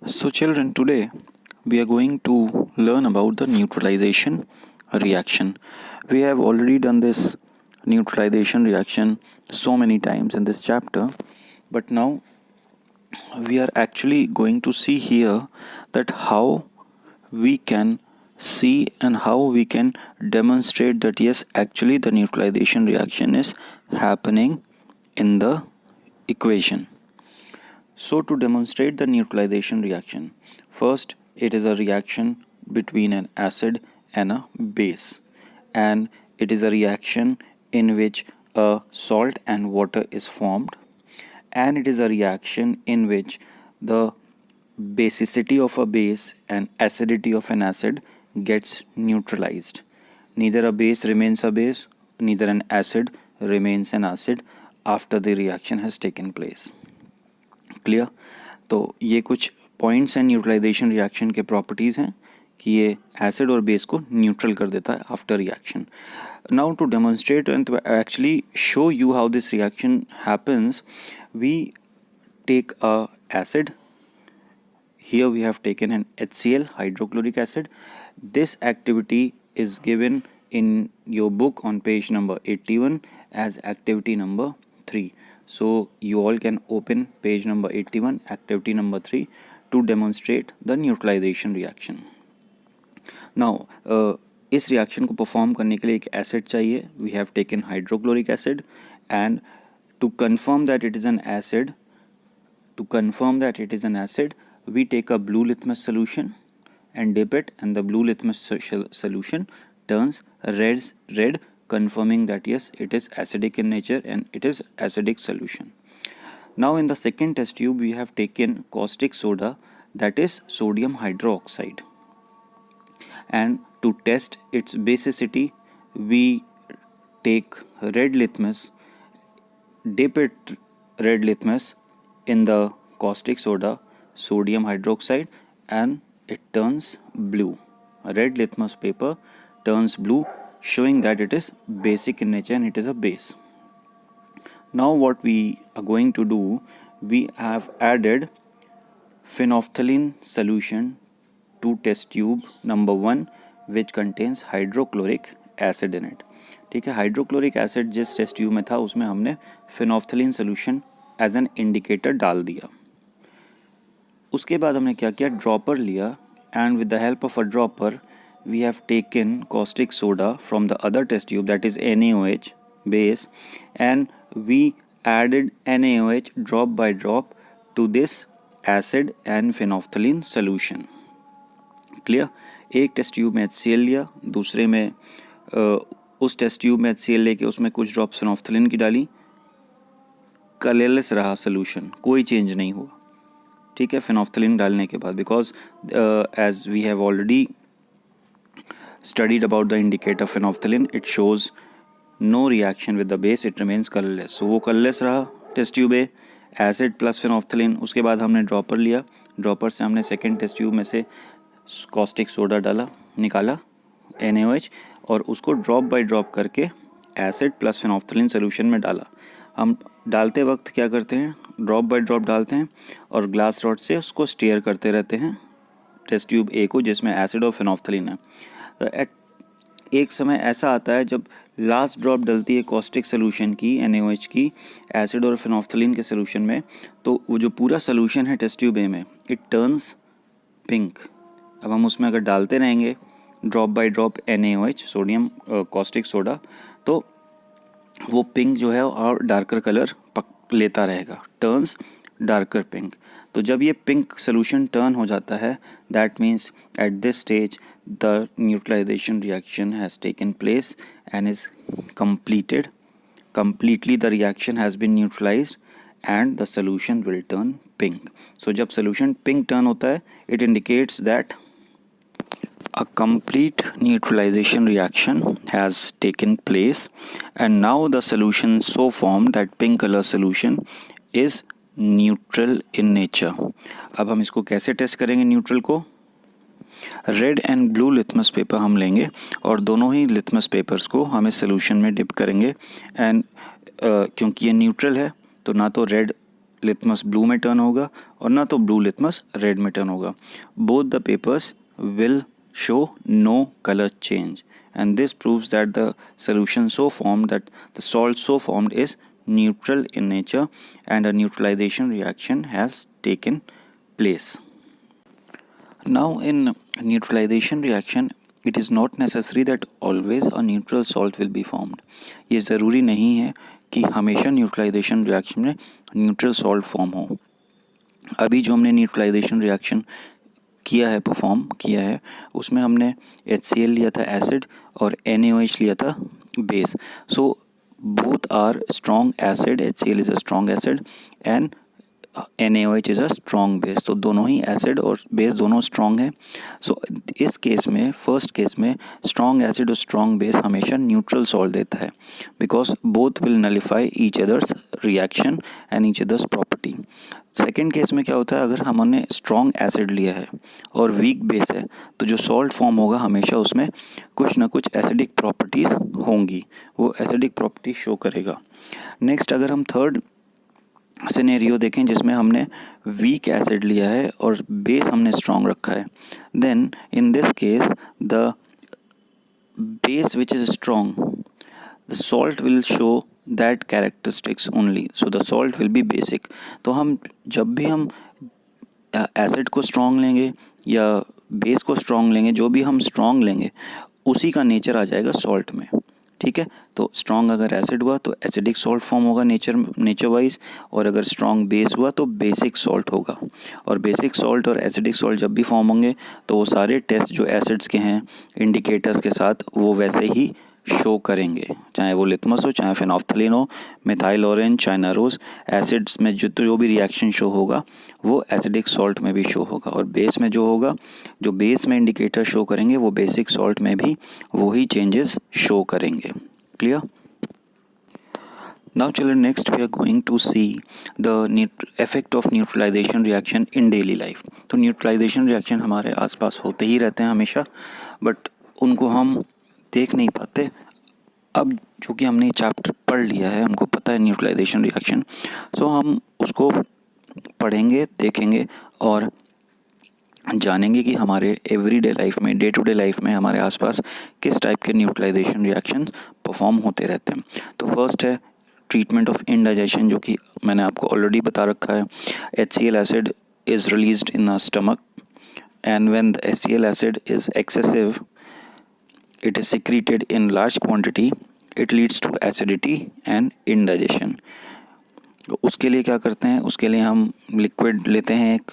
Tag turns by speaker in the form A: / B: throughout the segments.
A: So children, today we are going to learn about the neutralization reaction. We have already done this neutralization reaction so many times in this chapter, but now we are actually going to see here that how we can see and how we can demonstrate that yes, actually the neutralization reaction is happening in the equation. So, to demonstrate the neutralization reaction, first it is a reaction between an acid and a base, and it is a reaction in which a salt and water is formed, and it is a reaction in which the basicity of a base and acidity of an acid gets neutralized. Neither a base remains a base, neither an acid remains an acid after the reaction has taken place. Clear. तो ये कुछ points हैं neutralisation reaction के properties हैं कि ये acid और base को न्यूट्रल कर देता है after reaction. Now to demonstrate and to actually show you how this reaction happens, we take a acid. Here we have taken an HCl, hydrochloric acid. This activity is given in your book on page number 81 as activity number 3. So you all can open page number 81, activity number 3 to demonstrate the neutralization reaction. Now इस reaction को perform करने के लिए एक acid चाहिए. We have taken hydrochloric acid, and to confirm that it is an acid, we take a blue litmus solution and dip it, and the blue litmus solution turns red, confirming that yes, it is acidic in nature and it is acidic solution. Now in the second test tube we have taken caustic soda, that is sodium hydroxide, and to test its basicity we take red litmus, dip it red litmus in the caustic soda sodium hydroxide, and it turns blue. A red litmus paper turns blue, showing that it is basic in nature and it is a base. Now what we are going to do, we have added phenolphthalein solution to test tube number 1 which contains hydrochloric acid in it. ठीक है, hydrochloric acid जिस test tube में था उसमें हमने phenolphthalein solution as an indicator डाल दिया. उसके बाद हमने क्या किया, ड्रॉपर लिया, and with the help of a dropper we have taken caustic soda from the other test tube, that is NaOH base, and we added NaOH drop by drop to this acid and phenolphthalein solution. Clear. एक test tube में HCl लिया, दूसरे में उस test tube में HCl लेके उसमें कुछ ड्रॉप phenolphthalein की डाली, कलरलेस रहा सोल्यूशन, कोई चेंज नहीं हुआ. ठीक है, phenolphthalein डालने के बाद, because as we have already studied about the indicator phenolphthalein, it shows no reaction with the base, it remains colorless. So वो colorless रहा test tube A, acid plus phenolphthalein. उसके बाद हमने ड्रॉपर लिया, ड्रॉपर से हमने सेकेंड टेस्ट ट्यूब में से caustic सोडा डाला, निकाला NaOH, और उसको ड्रॉप बाय ड्रॉप करके एसिड प्लस phenolphthalein सोल्यूशन में डाला. हम डालते वक्त क्या करते हैं, ड्रॉप बाय ड्रॉप डालते हैं और ग्लास रॉड से उसको स्टीयर करते रहते हैं टेस्ट ट्यूब ए को जिसमें एसिड और phenolphthalein है. तो एक समय ऐसा आता है जब लास्ट ड्रॉप डलती है कॉस्टिक सोल्यूशन की, NaOH की, एसिड और phenolphthalein के सोल्यूशन में, तो वो जो पूरा सोल्यूशन है टेस्ट ट्यूब ए में, इट टर्न्स पिंक. अब हम उसमें अगर डालते रहेंगे drop by drop NaOH sodium caustic soda, तो वो पिंक जो है और डार्कर कलर लेता रहेगा, टर्न्स डार्कर पिंक. तो जब ये पिंक सोल्यूशन टर्न हो जाता है, that means at this stage the neutralisation reaction has taken place and is completed. Completely the reaction has been neutralized and the solution will turn pink. So जब solution pink turn होता है, it indicates that a complete neutralization reaction has taken place, and now the solution so formed, that pink color solution, is neutral in nature. अब हम इसको कैसे test करेंगे neutral को, red and blue litmus paper हम लेंगे और दोनों ही लिथमस पेपर्स को हम इस सोल्यूशन में डिप करेंगे, एंड क्योंकि ये न्यूट्रल है तो ना तो रेड लिटमस ब्लू में टर्न होगा और ना तो ब्लू लिटमस रेड में टर्न होगा. Both the papers will show no color change, and this proves that the solution so formed, that the salt so formed, is neutral in nature and a neutralization reaction has taken place. Now in neutralization reaction it is not necessary that always a neutral salt will be formed. ये ज़रूरी नहीं है कि हमेशा neutralisation reaction में neutral salt form हो. अभी जो हमने न्यूट्रलाइजेशन रिएक्शन किया है, परफॉर्म किया है, उसमें हमने HCl लिया था एसिड और NaOH लिया था base. So both are strong acid. HCl is a strong acid and NaOH is a strong base. तो दोनों ही एसिड और बेस दोनों स्ट्रॉन्ग है. सो इस केस में, फर्स्ट केस में, स्ट्रॉन्ग एसिड और स्ट्रॉन्ग बेस हमेशा न्यूट्रल सॉल्ट देता है, because both will nullify each other's reaction and each other's property. Second case में क्या होता है, अगर हमने स्ट्रॉन्ग एसिड लिया है और वीक बेस है, तो जो सॉल्ट फॉर्म होगा हमेशा उसमें कुछ ना कुछ एसिडिक प्रॉपर्टीज़ होंगी, वो एसिडिक प्रॉपर्टीज शो करेगा. नेक्स्ट अगर हम थर्ड सिनेरियो देखें जिसमें हमने वीक एसिड लिया है और बेस हमने स्ट्रॉन्ग रखा है, then in this case the base which is strong, the salt will show that characteristics only, so the salt will be basic. तो हम जब भी हम एसिड को स्ट्रॉन्ग लेंगे या बेस को स्ट्रॉन्ग लेंगे, जो भी हम स्ट्रॉन्ग लेंगे उसी का नेचर आ जाएगा सॉल्ट में. ठीक है, तो स्ट्रॉन्ग अगर एसिड हुआ तो एसिडिक सॉल्ट फॉर्म होगा नेचर वाइज, और अगर स्ट्रॉन्ग बेस हुआ तो बेसिक सॉल्ट होगा. और बेसिक सॉल्ट और एसिडिक सॉल्ट जब भी फॉर्म होंगे तो वो सारे टेस्ट जो एसिड्स के हैं इंडिकेटर्स के साथ वो वैसे ही शो करेंगे, चाहे वो लिटमस हो, चाहे फेनोफ्थलीन हो, methyl orange, China rose. Acids में जो भी रिएक्शन शो होगा वो एसिडिक सॉल्ट में भी शो होगा, और बेस में जो होगा, जो बेस में इंडिकेटर शो करेंगे वो बेसिक सॉल्ट में भी वही चेंजेस शो करेंगे. Clear? Now children, next we are going to see the effect of neutralization reaction in daily life. तो neutralization reaction हमारे आसपास होते ही रहते हैं हमेशा, बट उनको हम देख नहीं पाते. अब जो कि हमने चैप्टर पढ़ लिया है, हमको पता है न्यूट्रलाइजेशन रिएक्शन, सो हम उसको पढ़ेंगे, देखेंगे और जानेंगे कि हमारे एवरीडे लाइफ में, डे टू डे लाइफ में हमारे आसपास किस टाइप के न्यूट्रलाइजेशन रिएक्शन परफॉर्म होते रहते हैं. तो फर्स्ट है ट्रीटमेंट ऑफ इंडाइजेशन, जो कि मैंने आपको ऑलरेडी बता रखा है. HCl acid is released in the stomach and when the HCl acid is excessive, it is secreted in large quantity, it leads to acidity and indigestion. उसके लिए क्या करते हैं, उसके लिए हम लिक्विड लेते हैं, एक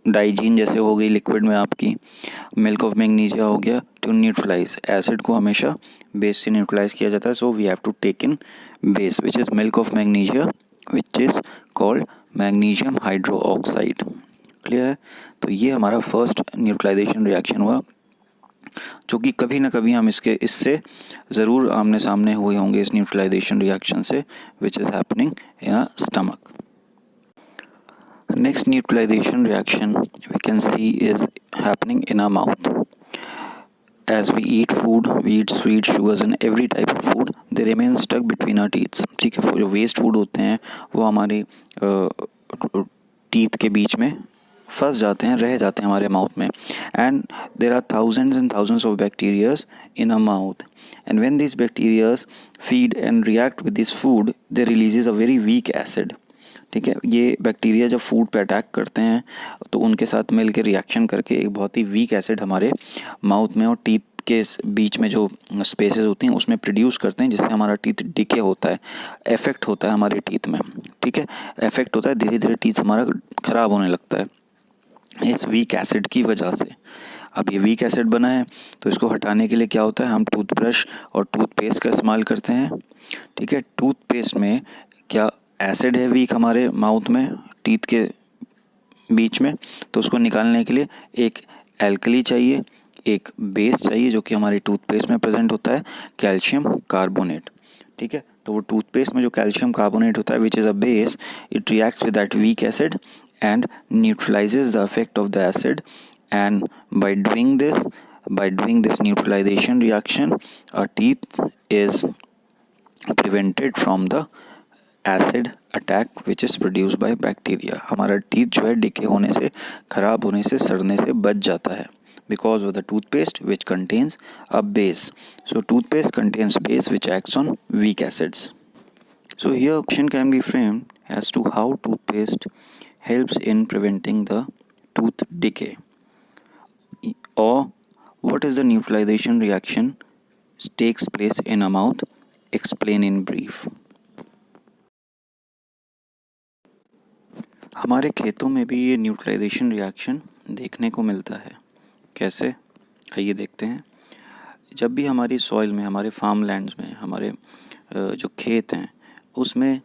A: डाइजीन जैसे हो गई लिक्विड में आपकी, मिल्क ऑफ मैग्नीशिया हो गया, टू न्यूट्रलाइज. एसिड को हमेशा बेस से न्यूट्रलाइज किया जाता है, so we have to take in base which is milk of magnesia which is called magnesium hydroxide. Clear है? तो ये हमारा फर्स्ट न्यूट्रलाइजेशन रिएक्शन हुआ, जो कि कभी ना कभी हम इससे ज़रूर आमने सामने हुए होंगे, इस न्यूट्रलाइजेशन रिएक्शन से, which is happening in a stomach. Next neutralisation reaction we can see is happening in a mouth. As we eat food, we eat sweet, sugars and every type of food, they remain stuck between our teeth. ठीक है, जो waste food होते हैं वो हमारे teeth के बीच में फंस जाते हैं, रह जाते हैं हमारे माउथ में. And there are thousands and thousands of bacterias in a mouth, and when this bacterias feed and react with this food, they releases a very weak acid. ठीक है, ये बैक्टीरिया जब फूड पे अटैक करते हैं तो उनके साथ मिल के रिएक्शन करके एक बहुत ही वीक एसिड हमारे माउथ में और टीथ के बीच में जो स्पेसेस होती हैं उसमें प्रोड्यूस करते हैं, जिससे हमारा टीथ डिके होता है, इफेक्ट होता है हमारे टीथ में. ठीक है, इफेक्ट होता है, धीरे धीरे टीथ हमारा ख़राब होने लगता है इस वीक एसिड की वजह से. अब ये वीक एसिड बना है तो इसको हटाने के लिए क्या होता है, हम टूथब्रश और टूथपेस्ट का इस्तेमाल करते हैं. ठीक है, टूथपेस्ट में क्या एसिड है वीक हमारे माउथ में, टीथ के बीच में, तो उसको निकालने के लिए एक एल्कली चाहिए, एक बेस चाहिए, जो कि हमारे टूथपेस्ट में प्रेजेंट होता है, कैल्शियम कार्बोनेट. ठीक है, तो वो टूथपेस्ट में जो कैल्शियम कार्बोनेट होता है which is a base, it reacts with that weak acid and neutralizes the effect of the acid, and by doing this neutralization reaction, our teeth is prevented from the acid attack which is produce by bacteria. हमारा teeth जो है decay होने से, खराब होने से, सड़ने से बच जाता है because of the toothpaste which contains a base. So toothpaste contains base which acts on weak acids. So here a question can be framed as to how toothpaste helps in preventing the tooth decay, or what is the neutralization reaction takes place in a mouth. Explain in brief. हमारे खेतों में भी ये neutralisation reaction देखने को मिलता है। कैसे, आइए देखते हैं। जब भी हमारी सॉइल में, हमारे फार्म लैंड्स में, हमारे जो खेत हैं उसमें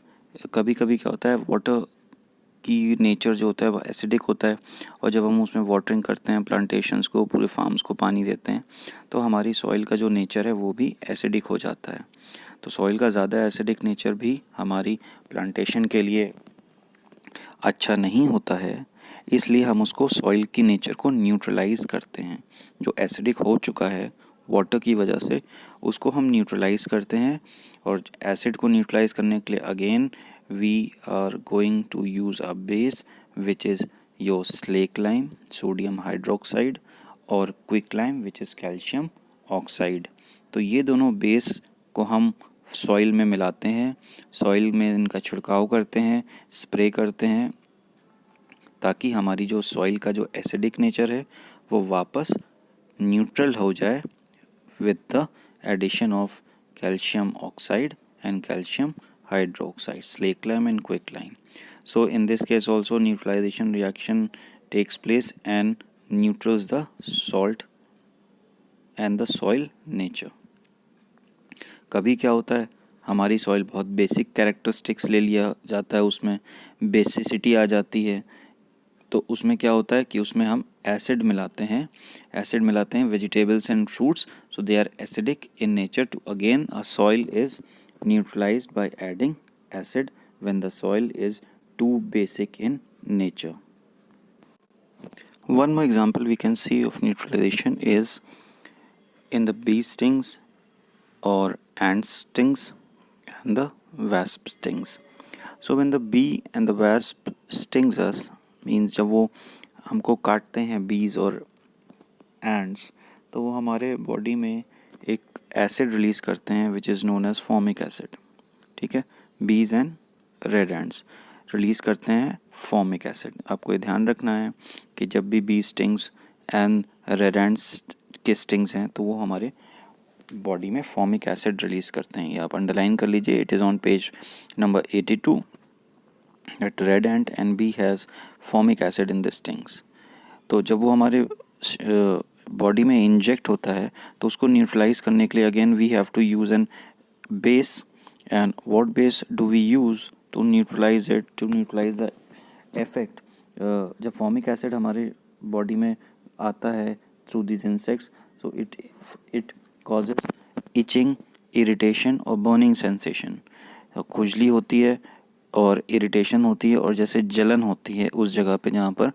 A: कभी कभी क्या होता है, वाटर की नेचर जो होता है वो एसिडिक होता है, और जब हम उसमें वाटरिंग करते हैं, प्लांटेशंस को, पूरे फार्म्स को पानी देते हैं, तो हमारी सॉइल का जो नेचर है वो भी एसिडिक हो जाता है। तो सॉइल का ज़्यादा एसिडिक नेचर भी हमारी प्लांटेशन के लिए अच्छा नहीं होता है, इसलिए हम उसको सॉइल की नेचर को न्यूट्रलाइज करते हैं। जो एसिडिक हो चुका है वाटर की वजह से, उसको हम न्यूट्रलाइज करते हैं, और एसिड को न्यूट्रलाइज करने के लिए again we are going to use a base which is your slake lime, sodium hydroxide, और quick lime which is calcium oxide. तो ये दोनों बेस को हम सॉइल में मिलाते हैं, सॉइल में इनका छिड़काव करते हैं, स्प्रे करते हैं, ताकि हमारी जो सॉइल का जो एसिडिक नेचर है वो वापस न्यूट्रल हो जाए with the addition of calcium oxide and calcium hydroxide, slake lime and quicklime. So in this case also neutralization reaction takes place and neutrals the salt and the soil nature. कभी क्या होता है, हमारी soil बहुत basic characteristics ले लिया जाता है, उसमें बेसिसिटी आ जाती है, तो उसमें क्या होता है कि उसमें हम एसिड मिलाते हैं vegetables and fruits, so they are acidic in nature. To again a soil is neutralised by adding acid when the soil is too basic in nature. One more example we can see of neutralization is in the bee stings or ant stings and the wasp stings. So when the bee and the wasp stings us, means जब वो हमको काटते हैं बीज और ends, तो वो हमारे बॉडी में एक एसिड रिलीज़ करते हैं which is known as formic acid. ठीक है, बीज एंड रेड एंड्स रिलीज़ करते हैं फॉर्मिक एसिड। आपको ये ध्यान रखना है कि जब भी bee stings and red ants के स्टिंग्स हैं तो वो हमारे बॉडी में फॉर्मिक एसिड रिलीज़ करते हैं। ये आप अंडरलाइन कर लीजिए, it is on page number 82 that red ant and bee has formic acid in the stings. तो जब वो हमारे बॉडी में इंजेक्ट होता है तो उसको न्यूट्रलाइज करने के लिए again we have to use an base, and what base do we use to neutralise it, to neutralise the effect. जब फॉर्मिक एसिड हमारे बॉडी में आता है through this insects, so it causes itching, irritation और burning sensation. खुजली होती है और इरिटेशन होती है और जैसे जलन होती है उस जगह पे जहाँ पर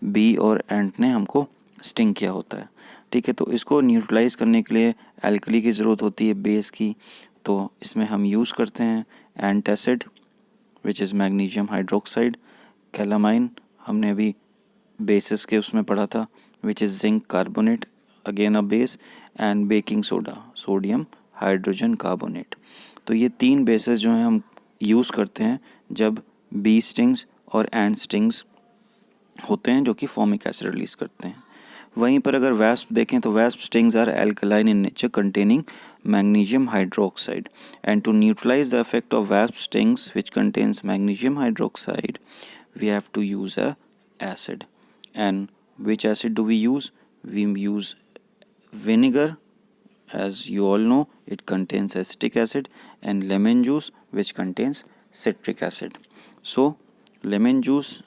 A: बी और एंट ने हमको स्टिंग किया होता है। ठीक है, तो इसको न्यूट्रलाइज करने के लिए एल्कली की ज़रूरत होती है, बेस की। तो इसमें हम यूज़ करते हैं antacid which is magnesium hydroxide, calamine हमने अभी बेसिस के उसमें पढ़ा था which is zinc carbonate, again a base, and baking soda, sodium hydrogen carbonate. तो ये 3 बेसिस जो हैं हम यूज़ करते हैं जब बी स्टिंग्स और एंड स्टिंग्स होते हैं जो कि फॉर्मिक एसिड रिलीज़ करते हैं। वहीं पर अगर वैस्प देखें तो wasp stings are alkaline in nature containing magnesium hydroxide, and to neutralise the effect of wasp stings which contains magnesium hydroxide we have to use a acid. And which acid do we use? We use vinegar. As you all know, it contains acetic acid, and lemon juice which contains citric acid. So lemon juice,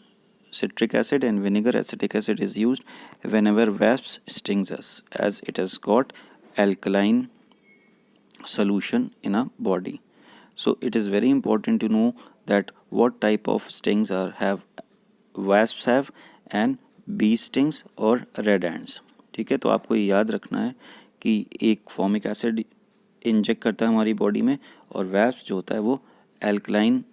A: citric acid, and vinegar, acetic acid is used whenever wasps stings us, as it has got alkaline solution in a body. So it is very important to know that what type of stings have wasps have and bee stings और red ants. ठीक है, तो आपको ये याद रखना है कि एक फॉर्मिक एसिड इंजेक्ट करता है हमारी बॉडी में, और वैस्प जो होता है वो एल्कलाइन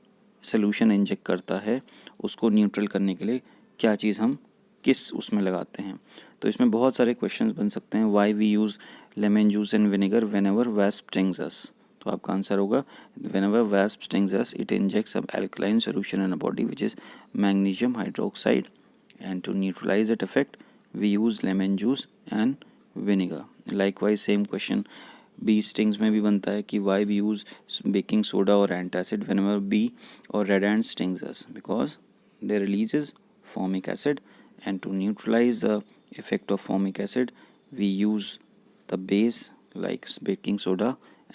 A: सोल्यूशन इंजेक्ट करता है उसको न्यूट्रल करने के लिए क्या चीज़ हम किस उसमें लगाते हैं। तो इसमें बहुत सारे क्वेश्चंस बन सकते हैं। Why we use lemon juice and vinegar whenever wasp stings us. तो आपका आंसर होगा whenever wasp stings us it injects a alkaline solution in a body which is magnesium hydroxide and to neutralize that effect we use lemon juice and vinegar. Likewise same question bee stings में भी बनता है कि why we use baking soda और antacid whenever bee और red and stings us because they releases formic acid, and to neutralize the effect of formic acid we use the base like baking soda,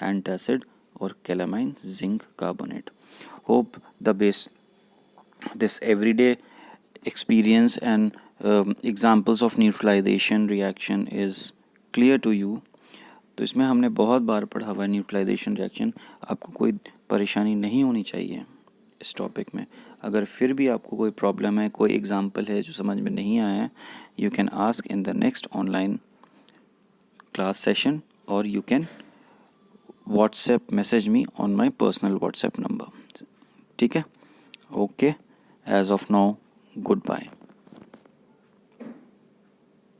A: antacid or calamine zinc carbonate. Hope this everyday experience and examples of neutralization reaction is clear to you. तो इसमें हमने बहुत बार पढ़ा हुआ है neutralisation reaction. आपको कोई परेशानी नहीं होनी चाहिए इस टॉपिक में। अगर फिर भी आपको कोई प्रॉब्लम है, कोई एग्जांपल है जो समझ में नहीं आया है, you can ask in the next online class session और you can WhatsApp message me on my personal WhatsApp number. ठीक है, okay, as of now good bye.